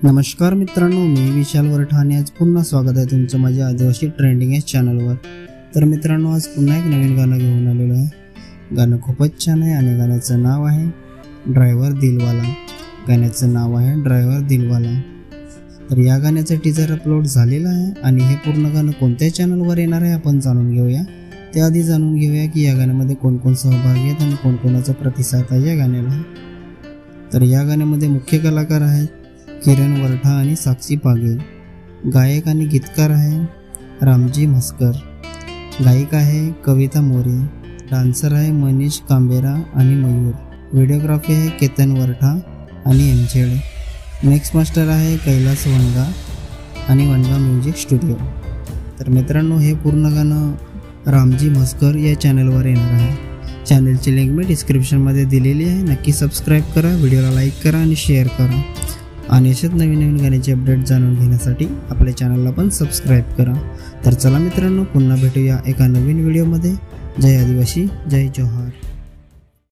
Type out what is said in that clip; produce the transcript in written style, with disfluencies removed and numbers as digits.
नमस्कार मित्रांनो, मी विशाल वरठाणे आज पुन्हा स्वागत आहे तुमचं माझ्या आदिवासी ट्रेंडिंग या चॅनलवर। तर मित्रांनो, आज पुन्हा एक नवीन गाणं घेऊन आलेलो आहे। गाणं खूपच छान आहे आणि गाण्याचं नाव आहे ड्रायव्हर दिलवाला। गाण्याचं नाव आहे ड्रायव्हर दिलवाला। तर या गाण्याचं टीजर अपलोड झालेलं आहे आणि हे पूर्ण गाणं कोणत्या चॅनलवर येणार आहे आपण जाणून घेऊया। त्याआधी जाणून घेऊया की या गाण्यामध्ये कोण कोण सहभागी आहेत आणि कोणकोणाचा प्रतिसाद आहे या गाण्याला। तर या गाण्यामध्ये मुख्य कलाकार आहेत किरण वरठा आणि साक्षी पागे। गायक आणि गीतकार आहे रामजी म्हस्कर। गायिका आहे कविता मोरे। डान्सर आहे मनीष कांबेरा आणि मयूर। व्हिडिओग्राफी आहे केतन वरठा आणि एमझेड। मिक्स मास्टर आहे कैलास वनगा आणि वनगा म्युझिक स्टुडिओ। तर मित्रांनो, हे पूर्ण गाणं रामजी म्हस्कर या चॅनलवर येणार आहे। चॅनलची लिंक मी डिस्क्रिप्शनमध्ये दिलेली आहे। नक्की सबस्क्राईब करा, व्हिडिओला लाईक करा आणि शेअर करा आणि असेच नवीन नवीन गाण्याचे अपडेट जाणून घेण्यासाठी आपल्या चॅनलला पण सबस्क्राईब करा। तर चला मित्रांनो, पुन्हा भेटूया एका नवीन व्हिडिओमध्ये। जय आदिवासी, जय जोहार।